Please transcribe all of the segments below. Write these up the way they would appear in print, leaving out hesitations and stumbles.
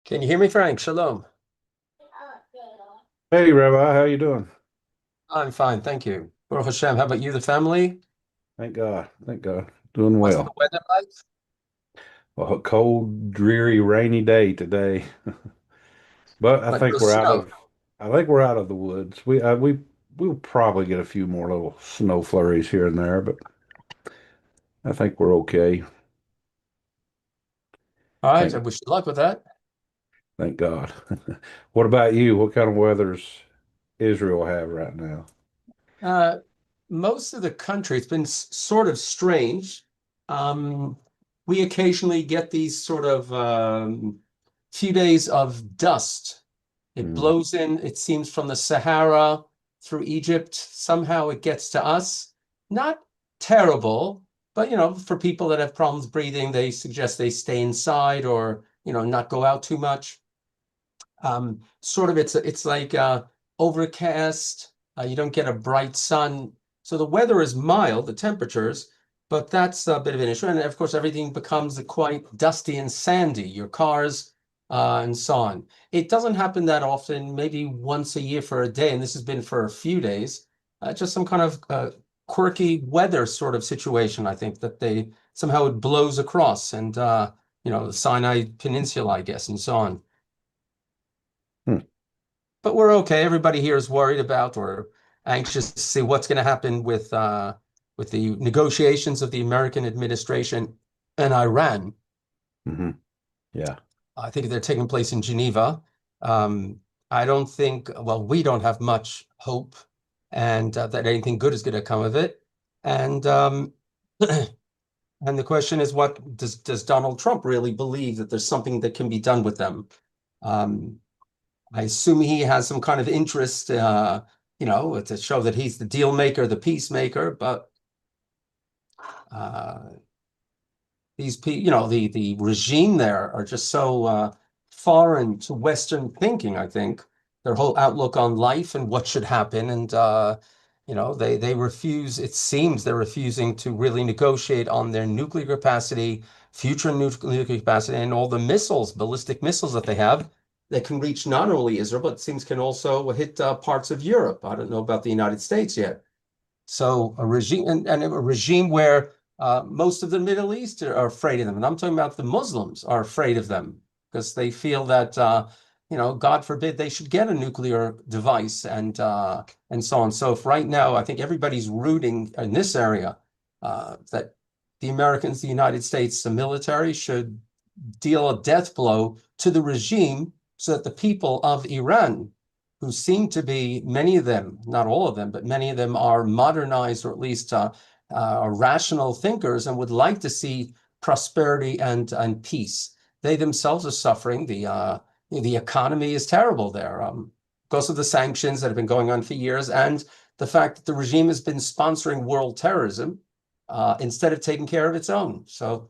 Can you hear me, Frank? Shalom. Hey, Rabbi, how you doing? I'm fine, thank you. Baruch Hashem. How about you, the family? Thank God. Thank God. Doing What's the well. weather like? Well, a cold, dreary, rainy day today, but But no snow. I think we're out of the woods. We'll probably get a few more little snow flurries here and there, but I think we're okay. All right, I Thank wish you luck with that. thank God. What about you? What kind of weather's Israel have right now? Uh, Most of the country, it's been sort of strange. Um, we occasionally get these sort of few days of dust. It Mm, blows in, it seems, from the Sahara through Egypt. Somehow it gets to us. Not terrible, but for people that have problems breathing, they suggest they stay inside or not go out too much. Sort of, it's like overcast. You don't get a bright sun, so the weather is mild, the temperatures, but that's a bit of an issue. And of course, everything becomes quite dusty and sandy. Your cars and so on. It doesn't happen that often, maybe once a year for a day, and this has been for a few days. Just some kind of quirky weather sort of situation. I think that they somehow it blows across, and the Sinai Peninsula, I guess, and so on. hmm. But we're okay. Everybody here is worried about or anxious to see what's going to happen with the negotiations of the American administration and Iran. Hmm. Yeah. I think they're taking place in Geneva. Um, I don't think, well, we don't have much hope and that anything good is going to come of it. And and the question is, what does Donald Trump really believe that there's something that can be done with them? Um, I assume he has some kind of interest, to show that he's the deal maker, the peacemaker. But uh, the regime there are just so foreign to Western thinking. I think their whole outlook on life and what should happen, and they refuse. It seems they're refusing to really negotiate on their nuclear capacity, future nuclear capacity, and all the missiles, ballistic missiles that they have. That can reach not only Israel, but it seems can also hit parts of Europe. I don't know about the United States yet. So a regime and a regime where most of the Middle East are afraid of them, and I'm talking about the Muslims are afraid of them because they feel that God forbid they should get a nuclear device and so on. So if right now I think everybody's rooting in this area that the Americans, the United States, the military should deal a death blow to the regime so that the people of Iran, who seem to be, many of them, not all of them, but many of them are modernized or at least are rational thinkers and would like to see prosperity and peace. They themselves are suffering. The economy is terrible there because of the sanctions that have been going on for years and the fact that the regime has been sponsoring world terrorism instead of taking care of its own. So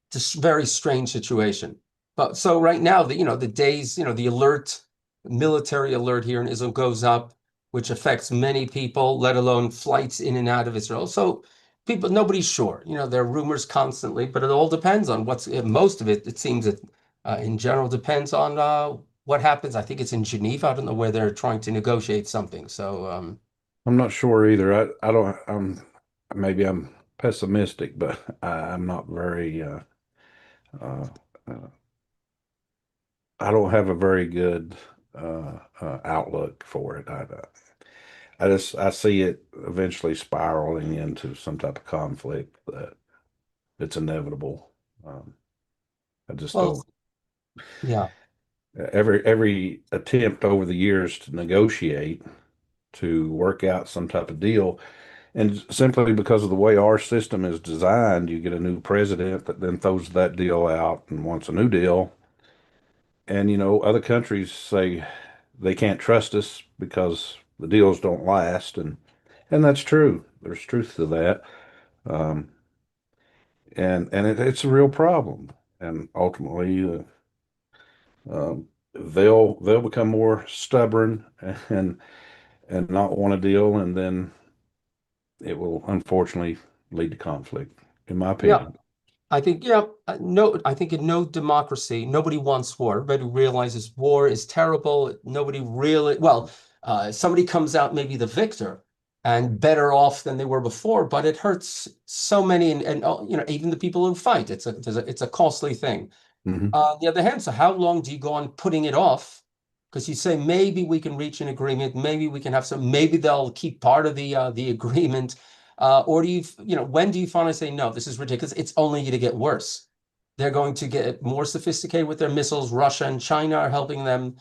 it's a very strange situation. But so right now, the days, the alert, military alert here in Israel goes up, which affects many people, let alone flights in and out of Israel. So people, nobody's sure. There are rumors constantly, but it all depends on most of it. It seems that in general depends on what happens. I think it's in Geneva. I don't know where they're trying to negotiate something. So I'm not sure either. I don't, maybe I'm pessimistic, but I'm not very, uh, uh, I don't have a very good outlook for it. I see it eventually spiraling into some type of conflict that it's inevitable. Um, I just well, don't. yeah, Every attempt over the years to negotiate to work out some type of deal, and simply because of the way our system is designed, you get a new president that then throws that deal out and wants a new deal. And other countries say they can't trust us because the deals don't last, and that's true. There's truth to that. Um, it's a real problem. And ultimately, they'll become more stubborn and and not want a deal, and then it will unfortunately lead to conflict, in my yeah. opinion. I think, yeah, no, I think in no democracy, nobody wants war. Everybody realizes war is terrible. Nobody really, well, somebody comes out maybe the victor and better off than they were before, but it hurts so many, and even the people who fight. It's a costly thing. Hmm. On the other hand, so how long do you go on putting it off? Because you say maybe we can reach an agreement, maybe we can have some, maybe they'll keep part of the agreement, or do when do you finally say no? This is ridiculous. It's only going to get worse. They're going to get more sophisticated with their missiles. Russia and China are helping them.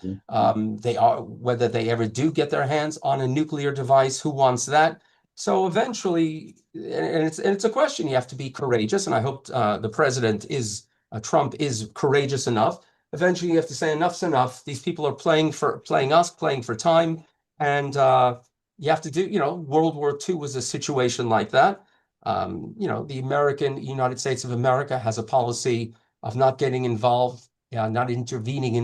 They are whether they ever do get their hands on a nuclear device. Who wants that? So eventually, and it's a question. You have to be courageous, and I hope the president is Trump is courageous enough. Eventually, you have to say enough's enough. These people are playing us, playing for time, and you have to do. World War II was a situation like that. The United States of America has a policy of not getting involved, not intervening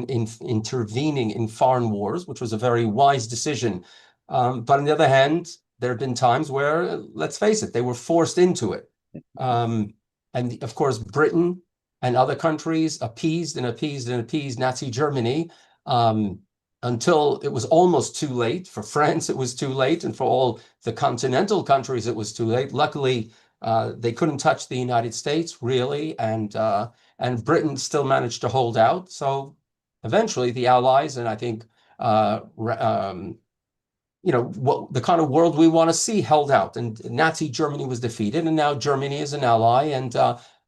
in foreign wars, which was a very wise decision. But on the other hand, there have been times where, let's face it, they were forced into it. And of course, Britain and other countries appeased and appeased and appeased Nazi Germany until it was almost too late. For France, it was too late. And for all the continental countries, it was too late. Luckily, they couldn't touch the United States, really. And Britain still managed to hold out. So eventually, the Allies, and I think what the kind of world we want to see held out. And Nazi Germany was defeated, and now Germany is an ally, and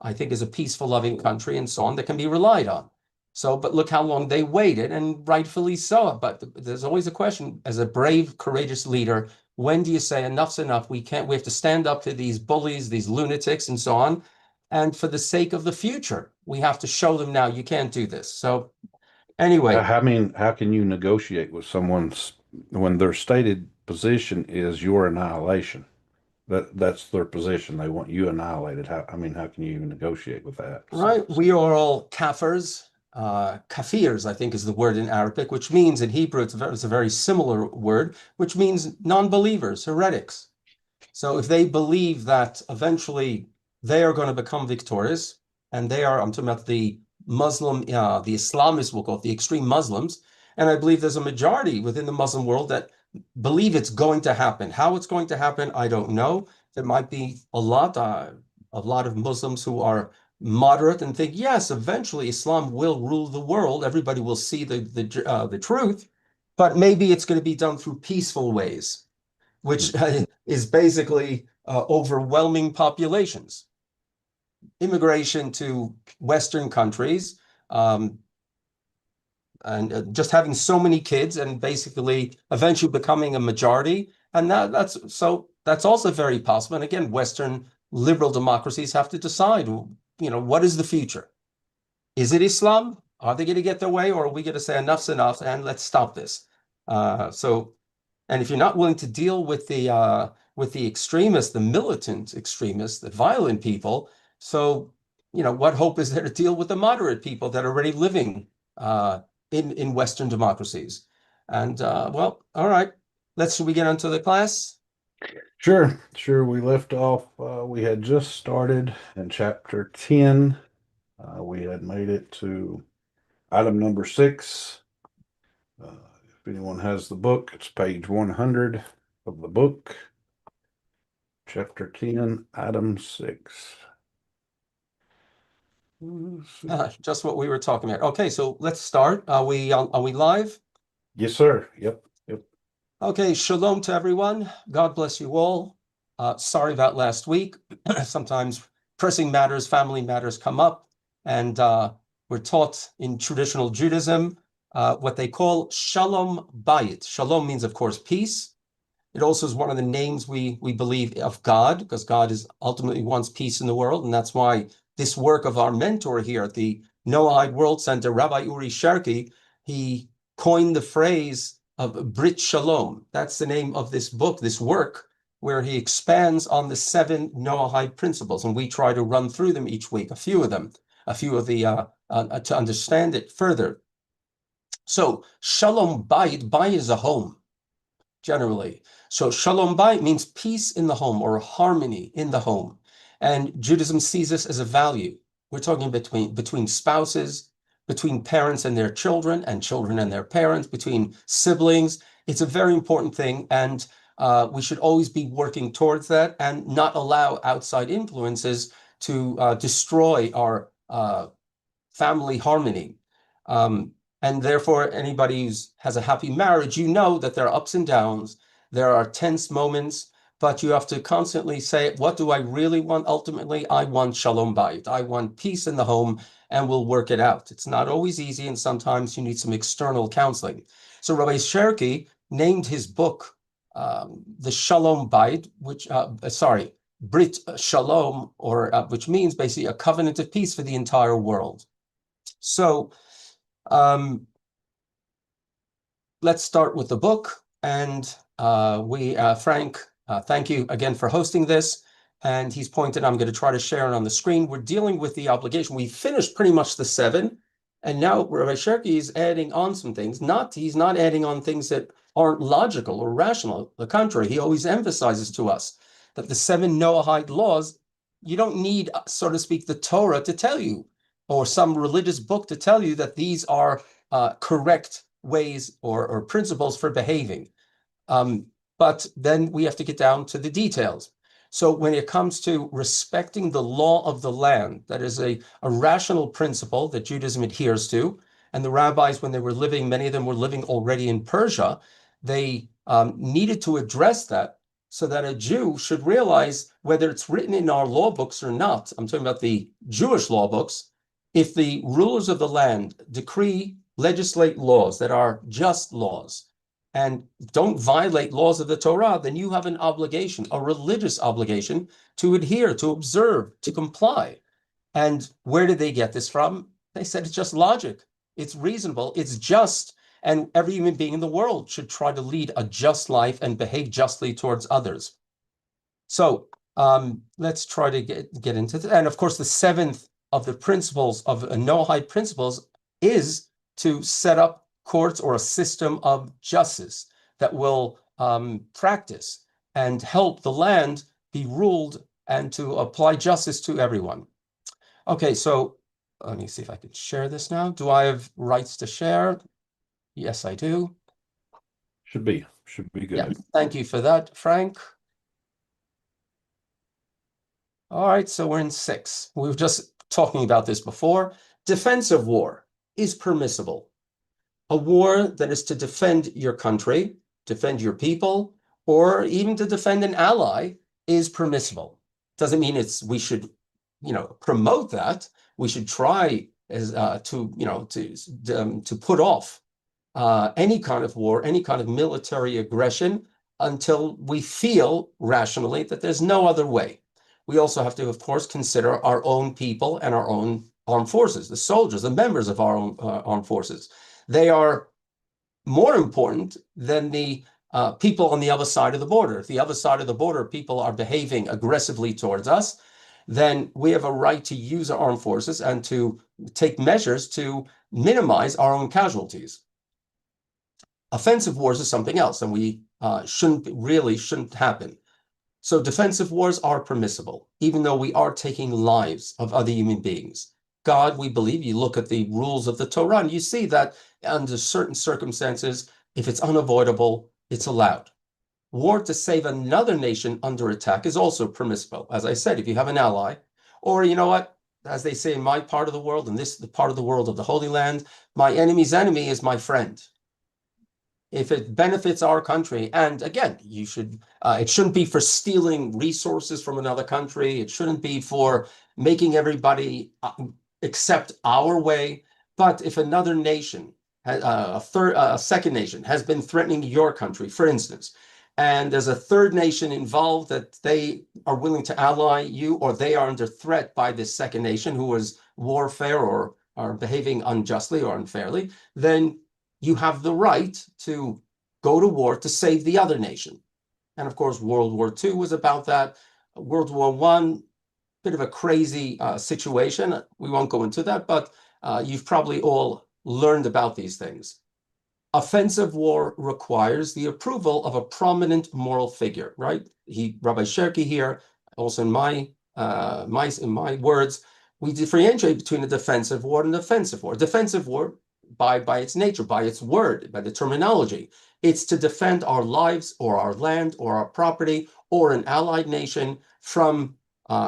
I think is a peaceful, loving country, and so on, that can be relied on. So, but look how long they waited, and rightfully so. But there's always a question: as a brave, courageous leader, when do you say enough's enough? We have to stand up to these bullies, these lunatics, and so on. And for the sake of the future, we have to show them now you can't do this. So anyway. I mean, how can you negotiate with someone's when their stated position is your annihilation? That's their position. They want you annihilated. How can you even negotiate with that? Right. We are all kafirs. Kafirs, I think, is the word in Arabic, which means in Hebrew, it's a very similar word, which means non-believers, heretics. So if they believe that eventually they are going to become victorious, and I'm talking about the the Islamists, we'll call it the extreme Muslims, and I believe there's a majority within the Muslim world that believe it's going to happen. How it's going to happen, I don't know. There might be a lot of Muslims who are moderate and think, yes, eventually Islam will rule the world. Everybody will see the truth, but maybe it's going to be done through peaceful ways, which is basically overwhelming populations, immigration to Western countries, and just having so many kids, and basically eventually becoming a majority. And that's also very possible. And again, Western liberal democracies have to decide, what is the future? Is it Islam? Are they going to get their way, or are we going to say enough's enough and let's stop this? And if you're not willing to deal with the extremists, the militant extremists, the violent people, so what hope is there to deal with the moderate people that are already living in Western democracies? And well, all right, should we get on to the class? Sure. We left off. We had just started in chapter 10. We had made it to item number 6. If anyone has the book, it's page 100 of the book, chapter 10, item 6. Just what we were talking about. Okay, so let's start. Are we live? Yes, sir. Yep. Okay, shalom to everyone. God bless you all. Sorry about last week. Sometimes pressing matters, family matters come up, and we're taught in traditional Judaism what they call shalom bayit. Shalom means, of course, peace. It also is one of the names we believe of God, because God is ultimately wants peace in the world, and that's why this work of our mentor here at the Noahide World Center, Rabbi Oury Cherki, he coined the phrase of Brit Shalom. That's the name of this book, this work, where he expands on the 7 Noahide principles, and we try to run through them each week, a few of the to understand it further. So shalom bayit, bayit is a home, generally. So shalom bayit means peace in the home, or harmony in the home. And Judaism sees this as a value. We're talking between spouses, between parents and their children and their parents, between siblings. It's a very important thing, and we should always be working towards that and not allow outside influences to destroy our family harmony. Um, and therefore, anybody who has a happy marriage, you know that there are ups and downs, there are tense moments, but you have to constantly say, what do I really want? Ultimately, I want shalom bayit. I want peace in the home, and we'll work it out. It's not always easy, and sometimes you need some external counseling. So Rabbi Cherki named his book the Shalom Bayit, Brit Shalom, or which means basically a covenant of peace for the entire world. So let's start with the book. And Frank, thank you again for hosting this. And he's pointed, I'm going to try to share it on the screen. We're dealing with the obligation. We finished pretty much the 7. And now Rabbi Cherki is adding on some things. He's not adding on things that aren't logical or rational. The contrary, he always emphasizes to us that the 7 Noahide laws, you don't need, so to speak, the Torah to tell you, or some religious book to tell you that these are correct ways or principles for behaving. But then we have to get down to the details. So when it comes to respecting the law of the land, that is a rational principle that Judaism adheres to. And the rabbis, when they were living, many of them were living already in Persia, they needed to address that so that a Jew should realize, whether it's written in our law books or not, I'm talking about the Jewish law books, if the rulers of the land legislate laws that are just laws, and don't violate laws of the Torah, then you have an obligation, a religious obligation, to adhere, to observe, to comply. And where did they get this from? They said it's just logic. It's reasonable. It's just. And every human being in the world should try to lead a just life and behave justly towards others. So let's try to get into that. And of course, the 7th of the principles of Noahide principles is to set up courts or a system of justice that will practice and help the land be ruled and to apply justice to everyone. Okay, so let me see if I can share this now. Do I have rights to share? Yes, I do. Should be good. Yeah, thank you for that, Frank. All right, so we're in 6. We were just talking about this before. Defensive war is permissible. A war that is to defend your country, defend your people, or even to defend an ally is permissible. Doesn't mean we should, promote that. We should try to put off any kind of war, any kind of military aggression until we feel rationally that there's no other way. We also have to, of course, consider our own people and our own armed forces, the soldiers, the members of our own armed forces. They are more important than the people on the other side of the border. If the other side of the border people are behaving aggressively towards us, then we have a right to use our armed forces and to take measures to minimize our own casualties. Offensive wars is something else, and we shouldn't happen. So defensive wars are permissible, even though we are taking lives of other human beings. God, we believe, you look at the rules of the Torah, and you see that under certain circumstances, if it's unavoidable, it's allowed. War to save another nation under attack is also permissible. As I said, if you have an ally, or you know what, as they say in my part of the world, and this is the part of the world of the Holy Land, my enemy's enemy is my friend. If it benefits our country, and again, it shouldn't be for stealing resources from another country. It shouldn't be for making everybody accept our way. But if another nation, a second nation, has been threatening your country, for instance, and there's a third nation involved that they are willing to ally you, or they are under threat by this second nation who is warfare or are behaving unjustly or unfairly, then you have the right to go to war to save the other nation. And of course, World War II was about that. World War I, bit of a crazy situation. We won't go into that, but you've probably all learned about these things. Offensive war requires the approval of a prominent moral figure, right? Rabbi Cherki here, also in my words, We differentiate between a defensive war and an offensive war. Defensive war, by its nature, by its word, by the terminology, it's to defend our lives or our land or our property or an allied nation from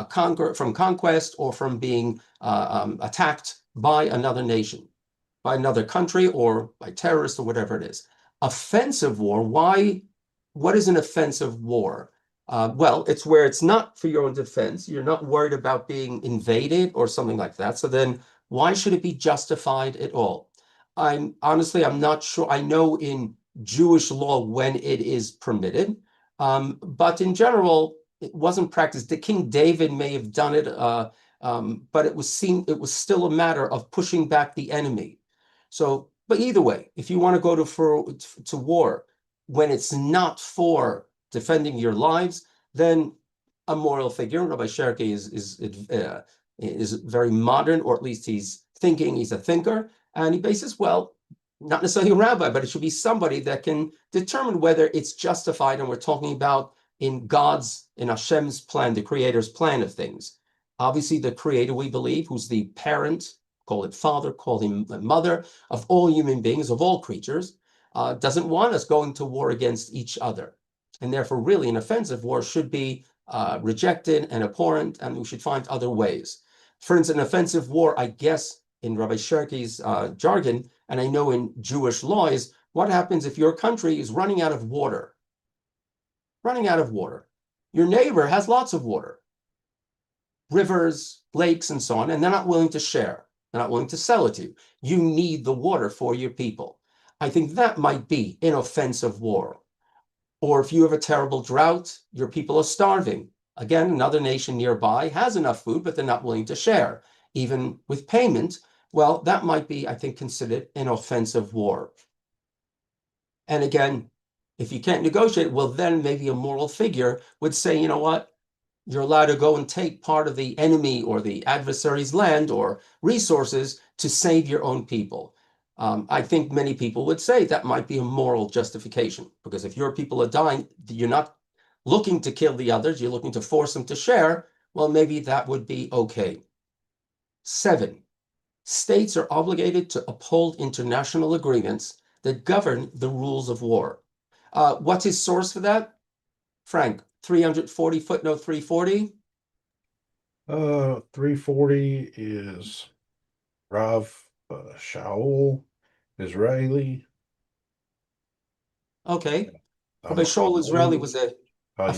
conquest or from being attacked by another nation, by another country, or by terrorists or whatever it is. Offensive war, why? What is an offensive war? Well, it's where it's not for your own defense. You're not worried about being invaded or something like that. So then why should it be justified at all? I'm not sure. I know in Jewish law when it is permitted, but in general, it wasn't practiced. The King David may have done it, but it was still a matter of pushing back the enemy. So, but either way, if you want to go to war when it's not for defending your lives, then a moral figure, Rabbi Cherki is very modern, or at least he's a thinker, and he bases, well, not necessarily a rabbi, but it should be somebody that can determine whether it's justified, and we're talking about in Hashem's plan, the Creator's plan of things. Obviously, the Creator, we believe, who's the parent, call it father, call him mother, of all human beings, of all creatures, doesn't want us going to war against each other. And therefore, really, an offensive war should be rejected and abhorrent, and we should find other ways. For instance, an offensive war, I guess, in Rabbi Cherki's jargon, and I know in Jewish law, is what happens if your country is running out of water? Running out of water. Your neighbor has lots of water, rivers, lakes, and so on, and they're not willing to share. They're not willing to sell it to you. You need the water for your people. I think that might be an offensive war. Or if you have a terrible drought, your people are starving. Again, another nation nearby has enough food, but they're not willing to share, even with payment. Well, that might be, I think, considered an offensive war. And again, if you can't negotiate, well, then maybe a moral figure would say, you know what? You're allowed to go and take part of the enemy or the adversary's land or resources to save your own people. I think many people would say that might be a moral justification, because if your people are dying, you're not looking to kill the others, you're looking to force them to share. Well, maybe that would be okay. 7, states are obligated to uphold international agreements that govern the rules of war. What's his source for that? Frank, 340 footnote 340. 340 is Rav Shaul, Israeli. Okay. Rabbi I'm Shaul Israeli was a yeah.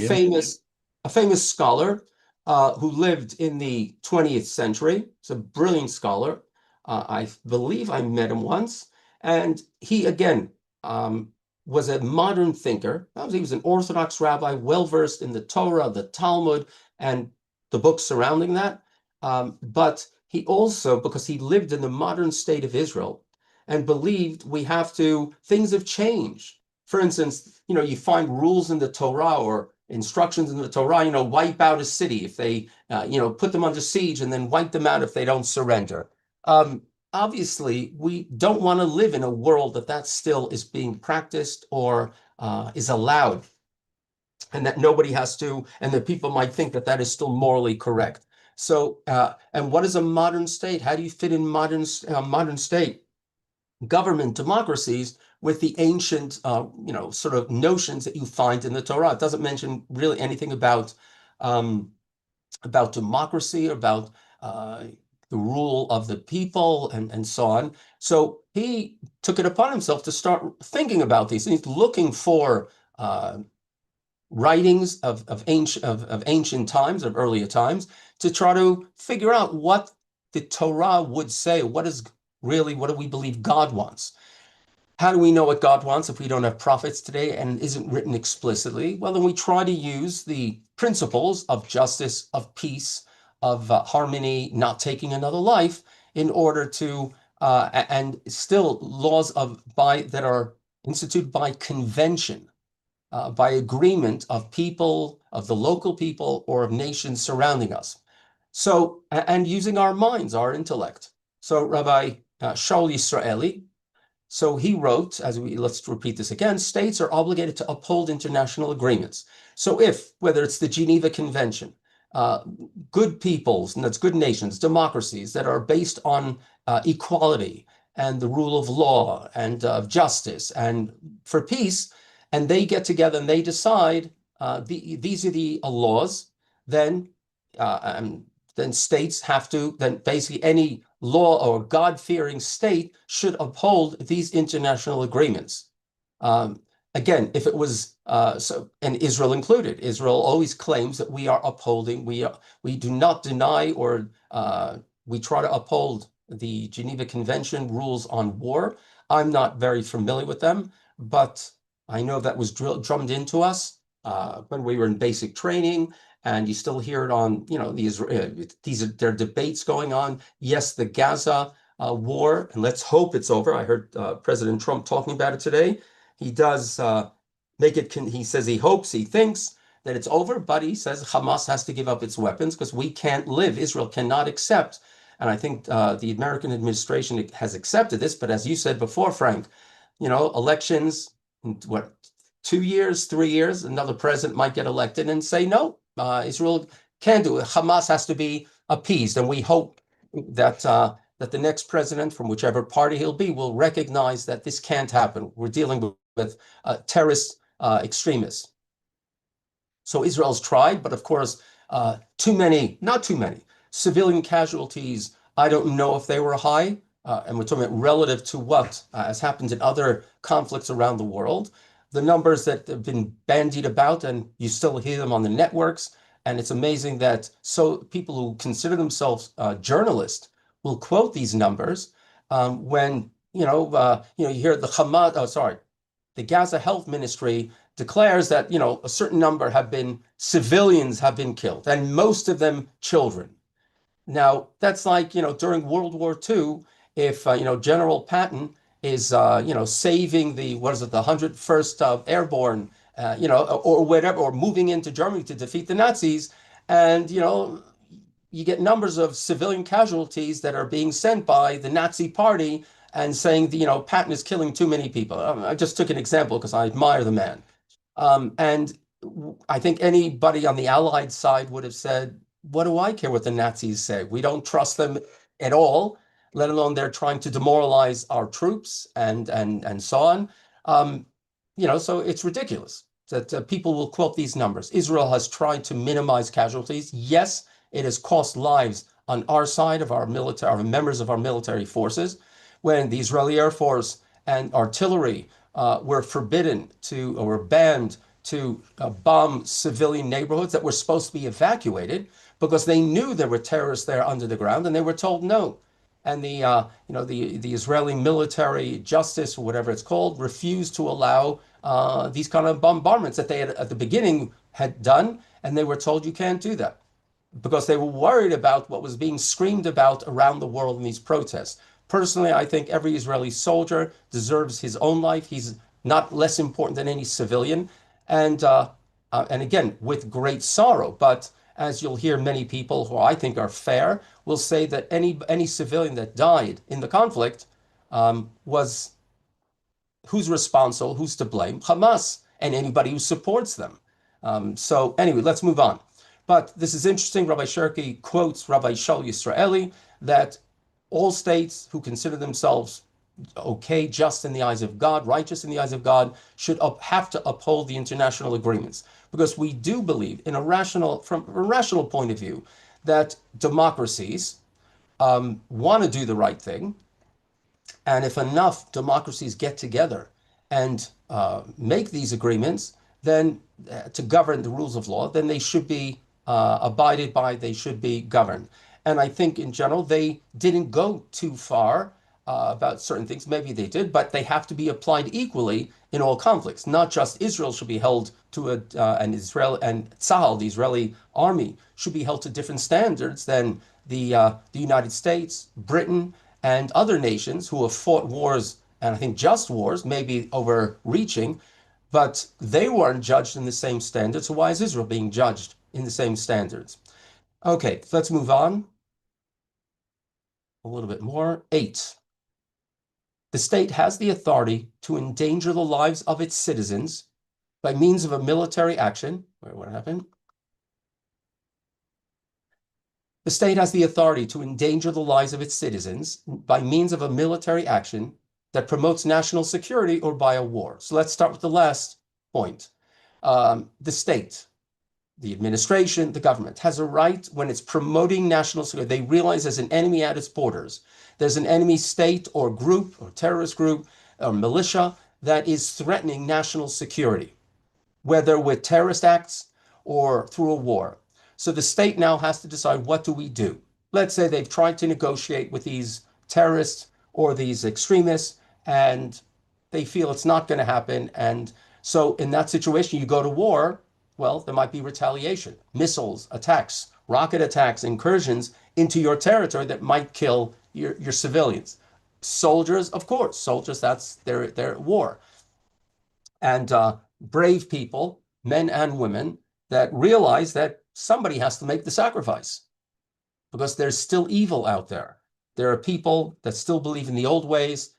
famous scholar who lived in the 20th century. He's a brilliant scholar. I believe I met him once. And he, again, was a modern thinker. He was an Orthodox rabbi, well-versed in the Torah, the Talmud, and the books surrounding that. But he also, because he lived in the modern state of Israel and believed things have changed. For instance, you find rules in the Torah or instructions in the Torah, wipe out a city if they, put them under siege and then wipe them out if they don't surrender. Obviously, we don't want to live in a world that still is being practiced or is allowed, and that nobody has to, and that people might think that is still morally correct. So, and what is a modern state? How do you fit in modern state government democracies with the ancient, sort of notions that you find in the Torah? It doesn't mention really anything about democracy, about the rule of the people, and so on. So he took it upon himself to start thinking about these things, looking for writings of ancient times, of earlier times, to try to figure out what the Torah would say. What do we believe God wants? How do we know what God wants if we don't have prophets today and it isn't written explicitly? Well, then we try to use the principles of justice, of peace, of harmony, not taking another life, in order to, and still laws that are instituted by convention, by agreement of people, of the local people, or of nations surrounding us. So, and using our minds, our intellect. So Rabbi Shaul Israeli, so he wrote, let's repeat this again, states are obligated to uphold international agreements. So whether it's the Geneva Convention, uh, good peoples, and that's good nations, democracies that are based on equality and the rule of law and justice and for peace, and they get together and they decide these are the laws, then then states have to, then basically any law or God-fearing state should uphold these international agreements. Um, Again, if it was and Israel included, Israel always claims that we are upholding, we do not deny or we try to uphold the Geneva Convention rules on war. I'm not very familiar with them, but I know that was drummed into us when we were in basic training, and you still hear it on, these there are debates going on. Yes, the Gaza war, and let's hope it's over. I heard President Trump talking about it today. He does make it, he says he hopes, he thinks that it's over, but he says Hamas has to give up its weapons because we can't live. Israel cannot accept. And I think the American administration has accepted this. But as you said before, Frank, elections, what, 2 years, 3 years, another president might get elected and say, no, Israel can't do it. Hamas has to be appeased. And we hope that that the next president from whichever party he'll be will recognize that this can't happen. We're dealing with terrorist extremists. So Israel's tried, but of course, not too many civilian casualties. I don't know if they were high, and we're talking about relative to what has happened in other conflicts around the world. The numbers that have been bandied about, and you still hear them on the networks, and it's amazing that people who consider themselves journalists will quote these numbers when you hear the Hamas. Oh, sorry, the Gaza Health Ministry declares that a certain number civilians have been killed, and most of them children. Now that's like during World War II, if General Patton is saving the 101st Airborne, or whatever, or moving into Germany to defeat the Nazis, and you get numbers of civilian casualties that are being sent by the Nazi Party and saying Patton is killing too many people. I just took an example because I admire the man. And I think anybody on the Allied side would have said, what do I care what the Nazis say? We don't trust them at all, let alone they're trying to demoralize our troops and so on. So it's ridiculous that people will quote these numbers. Israel has tried to minimize casualties. Yes, it has cost lives on our side of our military, our members of our military forces, when the Israeli Air Force and artillery were forbidden to or were banned to bomb civilian neighborhoods that were supposed to be evacuated because they knew there were terrorists there under the ground, and they were told no. And the Israeli military justice, or whatever it's called, refused to allow these kind of bombardments that they had at the beginning had done, and they were told you can't do that because they were worried about what was being screamed about around the world in these protests. Personally, I think every Israeli soldier deserves his own life. He's not less important than any civilian, and again, with great sorrow. But as you'll hear, many people who I think are fair will say that any civilian that died in the conflict was who's responsible, who's to blame? Hamas and anybody who supports them. So anyway, let's move on. But this is interesting. Rabbi Cherki quotes Rabbi Shaul Yisraeli that all states who consider themselves okay, just in the eyes of God, righteous in the eyes of God, should have to uphold the international agreements. Because we do believe, from a rational point of view, that democracies want to do the right thing. And if enough democracies get together and make these agreements, then to govern the rules of law, then they should be abided by, they should be governed. And I think in general, they didn't go too far about certain things. Maybe they did, but they have to be applied equally in all conflicts. Not just Israel should be held to an Israel and Tzahal, the Israeli army, should be held to different standards than the United States, Britain, and other nations who have fought wars, and I think just wars, maybe overreaching, but they weren't judged in the same standards. So why is Israel being judged in the same standards? Okay, let's move on a little bit more. 8. The state has the authority to endanger the lives of its citizens by means of a military action. What happened? The state has the authority to endanger the lives of its citizens by means of a military action that promotes national security or by a war. So let's start with the last point. The state, the administration, the government has a right when it's promoting national security. They realize there's an enemy at its borders. There's an enemy state or group or terrorist group or militia that is threatening national security, whether with terrorist acts or through a war. So the state now has to decide, what do we do? Let's say they've tried to negotiate with these terrorists or these extremists, and they feel it's not going to happen. And so in that situation, you go to war. Well, there might be retaliation, missiles, attacks, rocket attacks, incursions into your territory that might kill your civilians. Soldiers, of course, soldiers, that's they're at war. And brave people, men and women, that realize that somebody has to make the sacrifice because there's still evil out there. There are people that still believe in the old ways,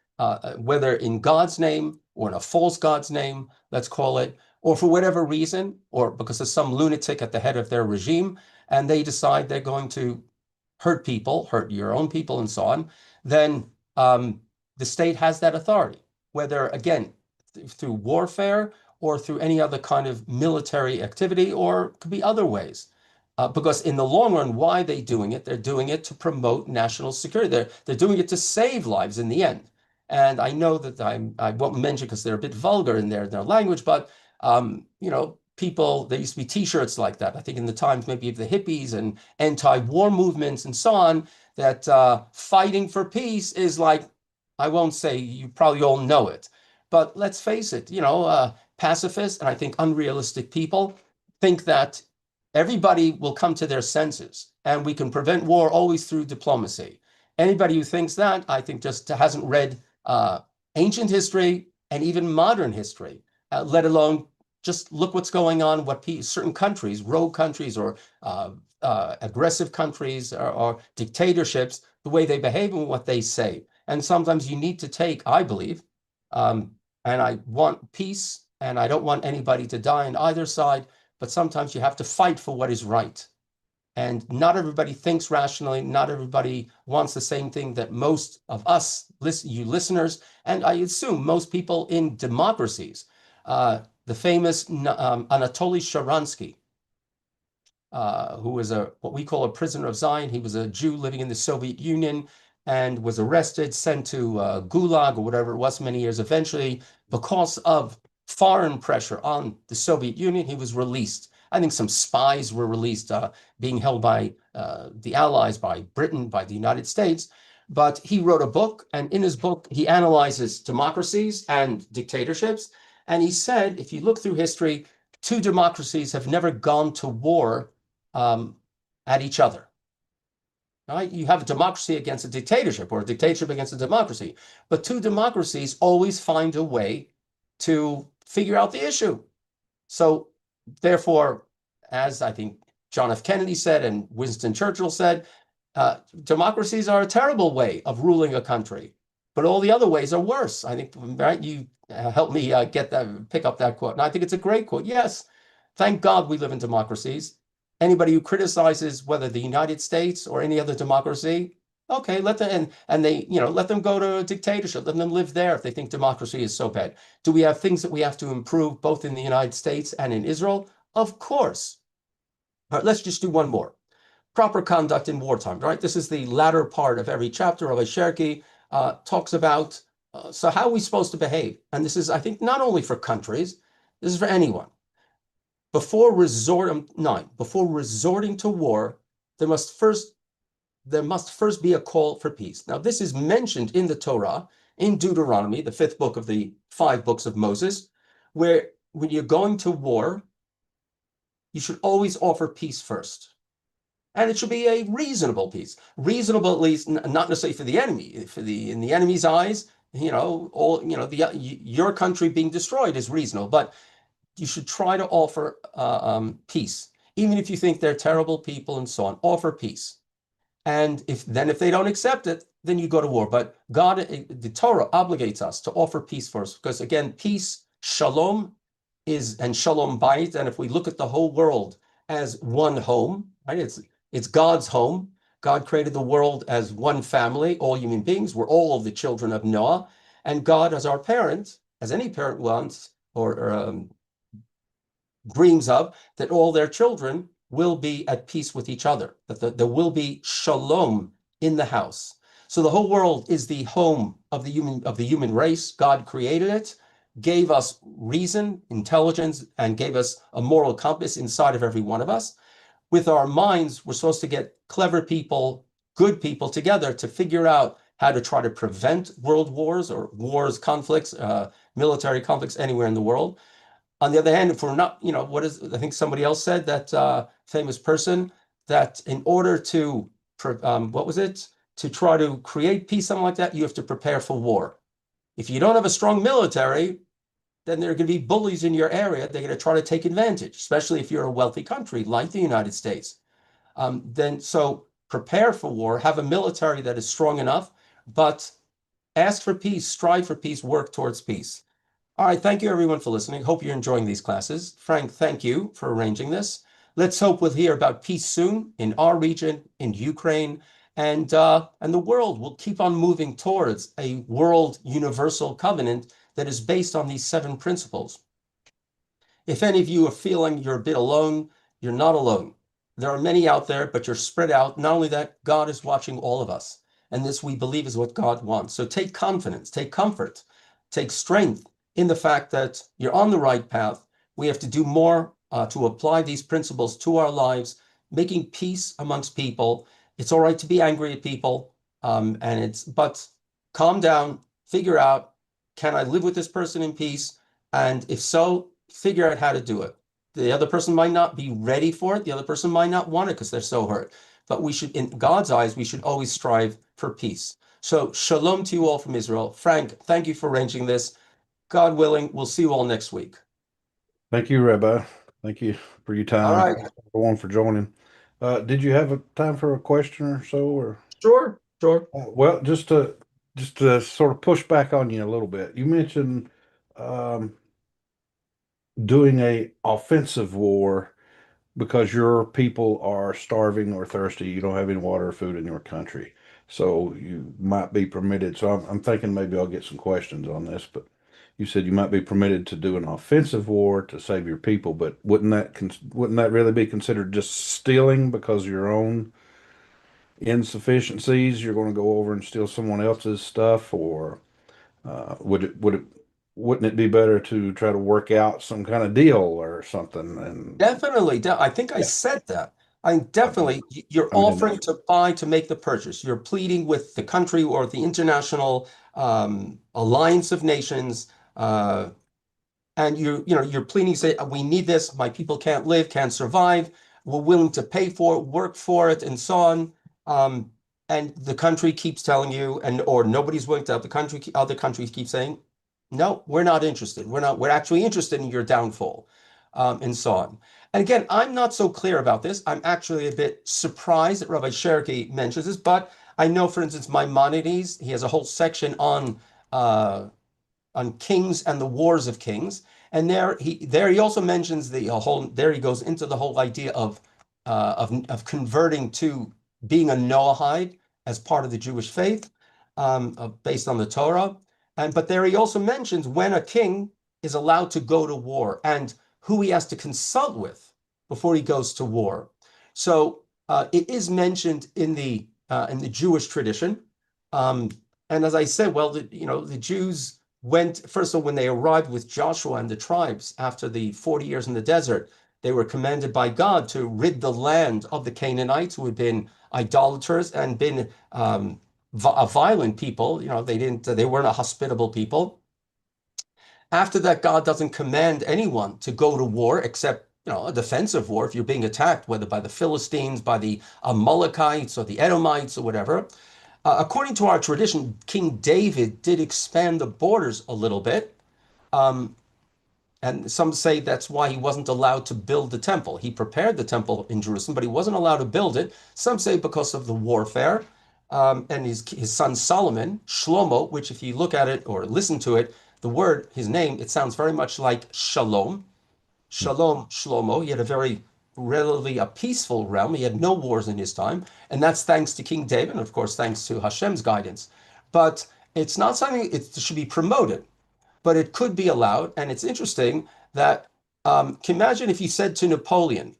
whether in God's name or in a false God's name, let's call it, or for whatever reason, or because of some lunatic at the head of their regime, and they decide they're going to hurt people, hurt your own people and so on, then the state has that authority, whether, again, through warfare or through any other kind of military activity, or it could be other ways. Because in the long run, why are they doing it? They're doing it to promote national security. They're doing it to save lives in the end. And I know that I won't mention because they're a bit vulgar in their language, but people, there used to be T-shirts like that. I think in the times maybe of the hippies and anti-war movements and so on, that fighting for peace is like, I won't say, you probably all know it, but let's face it, pacifists and I think unrealistic people think that everybody will come to their senses and we can prevent war always through diplomacy. Anybody who thinks that, I think, just hasn't read ancient history and even modern history, let alone just look what's going on, what certain countries, rogue countries or aggressive countries or dictatorships, the way they behave and what they say. And sometimes you need to take, I believe, and I want peace and I don't want anybody to die on either side, but sometimes you have to fight for what is right. And not everybody thinks rationally. Not everybody wants the same thing that most of us, you listeners, and I assume most people in democracies. The famous Anatoly Sharansky, who was what we call a prisoner of Zion. He was a Jew living in the Soviet Union and was arrested, sent to Gulag or whatever it was many years. Eventually, because of foreign pressure on the Soviet Union, he was released. I think some spies were released, being held by the Allies, by Britain, by the United States. But he wrote a book, and in his book, he analyzes democracies and dictatorships. And he said, if you look through history, two democracies have never gone to war at each other. Right? You have a democracy against a dictatorship or a dictatorship against a democracy, but two democracies always find a way to figure out the issue. So therefore, as I think John F. Kennedy said and Winston Churchill said, democracies are a terrible way of ruling a country, but all the other ways are worse. I think, right? You help me pick up that quote. And I think it's a great quote. Yes, thank God we live in democracies. Anybody who criticizes whether the United States or any other democracy, okay, let them let them go to a dictatorship, let them live there if they think democracy is so bad. Do we have things that we have to improve both in the United States and in Israel? Of course. All right, let's just do one more. Proper conduct in wartime, right? This is the latter part of every chapter. Rabbi Cherki talks about, so how are we supposed to behave? And this is, I think, not only for countries, this is for anyone. Before resorting to war, there must first be a call for peace. Now, this is mentioned in the Torah, in Deuteronomy, the 5th book of the 5 books of Moses, where when you're going to war, you should always offer peace first. And it should be a reasonable peace. Reasonable, at least, not necessarily for the enemy. In the enemy's eyes, your country being destroyed is reasonable, but you should try to offer peace. Even if you think they're terrible people and so on, offer peace. And if they don't accept it, then you go to war. But God, the Torah obligates us to offer peace first, because again, peace, shalom, and shalom bayit. And if we look at the whole world as one home, right? It's God's home. God created the world as one family. All human beings were all the children of Noah. And God, as our parent, as any parent wants or dreams of, that all their children will be at peace with each other, that there will be shalom in the house. So the whole world is the home of the human race. God created it, gave us reason, intelligence, and gave us a moral compass inside of every one of us. With our minds, we're supposed to get clever people, good people together to figure out how to try to prevent world wars or wars, conflicts, military conflicts anywhere in the world. On the other hand, if we're not, what is, I think somebody else said that famous person that in order to, what was it? To try to create peace, something like that, you have to prepare for war. If you don't have a strong military, then there are going to be bullies in your area. They're going to try to take advantage, especially if you're a wealthy country like the United States. Then so prepare for war, have a military that is strong enough, but ask for peace, strive for peace, work towards peace. All right, thank you everyone for listening. Hope you're enjoying these classes. Frank, thank you for arranging this. Let's hope we'll hear about peace soon in our region, in Ukraine, and the world will keep on moving towards a world universal covenant that is based on these 7 principles. If any of you are feeling you're a bit alone, you're not alone. There are many out there, but you're spread out. Not only that, God is watching all of us. And this we believe is what God wants. So take confidence, take comfort, take strength in the fact that you're on the right path. We have to do more to apply these principles to our lives, making peace amongst people. It's all right to be angry at people, but calm down, figure out, can I live with this person in peace? And if so, figure out how to do it. The other person might not be ready for it. The other person might not want it because they're so hurt. But we should, in God's eyes, we should always strive for peace. So shalom to you all from Israel. Frank, thank you for arranging this. God willing, we'll see you all next week. Thank you, Rabbi. Thank you for your All time. right. Thanks everyone for joining. Did you have a time for a question or so, or? Sure, sure. Well, just to sort of push back on you a little bit, you mentioned um, doing a offensive war because your people are starving or thirsty. You don't have any water or food in your country, so you might be permitted. So I'm thinking maybe I'll get some questions on this, but you said you might be permitted to do an offensive war to save your people, but wouldn't that really be considered just stealing because of your own insufficiencies? You're going to go over and steal someone else's stuff, or wouldn't it be better to try to work out some kind of deal or something? And Definitely. I think I yeah, said that. I I mean, definitely, you're I mean, offering to buy to make the purchase. You're pleading with the country or the international alliance of nations, and you're pleading, say, we need this. My people can't live, can't survive. We're willing to pay for it, work for it, and so on. Um, and the country keeps telling you, or nobody's willing to help. Other countries keep saying, no, we're not interested. We're actually interested in your downfall, and so on. And again, I'm not so clear about this. I'm actually a bit surprised that Rabbi Cherki mentions this, but I know, for instance, Maimonides, he has a whole section on kings and the wars of kings. And there he also mentions the whole. There he goes into the whole idea of converting to being a Noahide as part of the Jewish faith, based on the Torah. But there he also mentions when a king is allowed to go to war and who he has to consult with before he goes to war. So it is mentioned in the Jewish tradition. Um, and as I said, well, the Jews went, first of all, when they arrived with Joshua and the tribes after the 40 years in the desert, they were commanded by God to rid the land of the Canaanites who had been idolaters and been a violent people. They weren't a hospitable people. After that, God doesn't command anyone to go to war except, a defensive war if you're being attacked, whether by the Philistines, by the Amalekites or the Edomites or whatever. According to our tradition, King David did expand the borders a little bit. Um, and some say that's why he wasn't allowed to build the temple. He prepared the temple in Jerusalem, but he wasn't allowed to build it. Some say because of the warfare. And his son Solomon, Shlomo, which if you look at it or listen to it, the word, his name, it sounds very much like Shalom. Shalom, Shlomo. He had a very relatively a peaceful realm. He had no wars in his time, and that's thanks to King David, and of course, thanks to Hashem's guidance. But it's not something it should be promoted, but it could be allowed. And it's interesting that can you imagine if you said to Napoleon,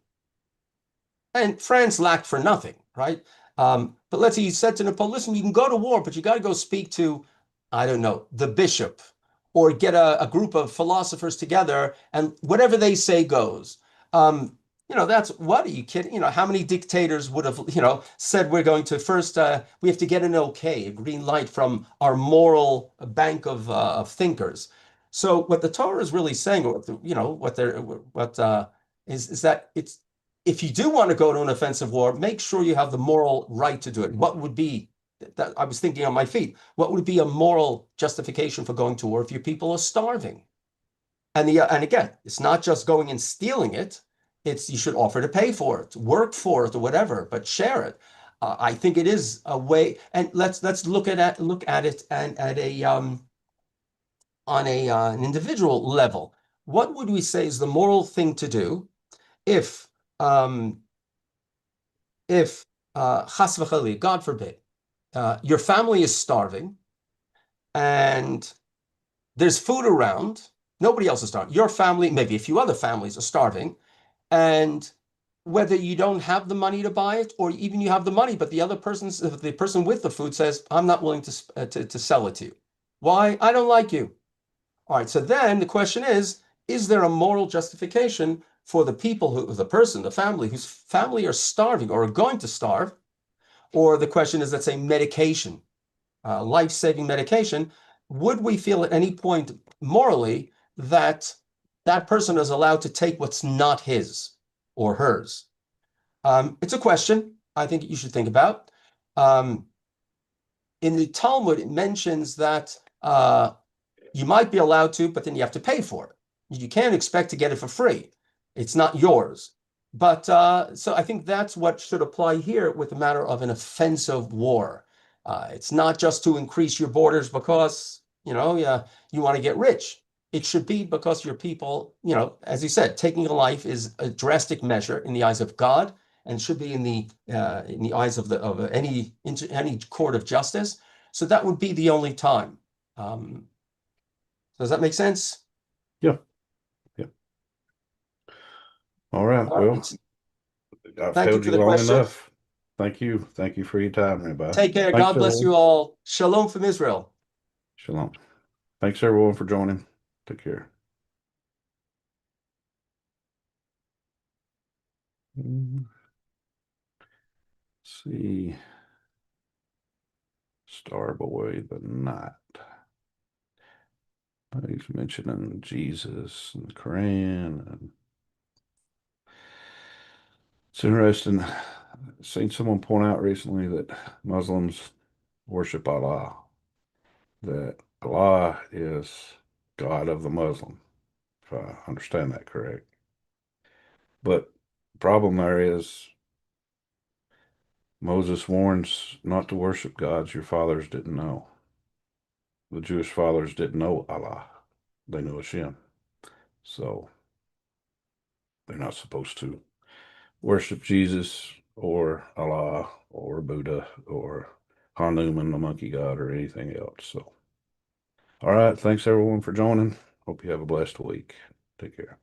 and France lacked for nothing, right? But let's say you said to Napoleon, listen, you can go to war, but you got to go speak to, I don't know, the bishop, or get a group of philosophers together, and whatever they say goes. That's what are you kidding? How many dictators would have, said we're going to first, we have to get an okay, a green light from our moral bank of thinkers. So what the Torah is really saying, or what is that it's if you do want to go to an offensive war, make sure you have the moral right to do it. What would be that? I was thinking on my feet, what would be a moral justification for going to war if your people are starving? And again, it's not just going and stealing it. It's you should offer to pay for it, work for it, or whatever, but share it. I think it is a way, and let's look at it and at a on a an individual level. What would we say is the moral thing to do if um, if chas v'chali, God forbid, your family is starving and there's food around, nobody else is starving. Your family, maybe a few other families are starving, and whether you don't have the money to buy it or even you have the money, but the person with the food says, "I'm not willing to sell it to you." Why? I don't like you. All right. So then the question is there a moral justification for the family whose family are starving or are going to starve? Or the question is, let's say, medication, life-saving medication. Would we feel at any point morally that that person is allowed to take what's not his or hers? It's a question I think you should think about. Um, in the Talmud, it mentions that you might be allowed to, but then you have to pay for it. You can't expect to get it for free. It's not yours. But so I think that's what should apply here with the matter of an offensive war. It's not just to increase your borders because, you want to get rich. It should be because your people, as you said, taking a life is a drastic measure in the eyes of God and should be in the eyes of any court of justice. So that would be the only time. Does that make sense? Yeah. Yeah. All right. All Well, right. I've Thank you held for you the long question. enough. Thank you. Thank you for your time, Rabbi. Take care. Thanks, God bless everyone. you all. Shalom from Israel. Shalom. Thanks, everyone, for joining. Take care. Let's see. Starboy the Night. He's mentioning Jesus and the Quran. And it's interesting. I've seen someone point out recently that Muslims worship Allah, that Allah is God of the Muslim, if I understand that correct. But the problem there is Moses warns not to worship gods your fathers didn't know. The Jewish fathers didn't know Allah. They knew Hashem. So they're not supposed to worship Jesus or Allah or Buddha or Hanuman, the monkey god, or anything else. So, all right. Thanks everyone for joining. Hope you have a blessed week. Take care.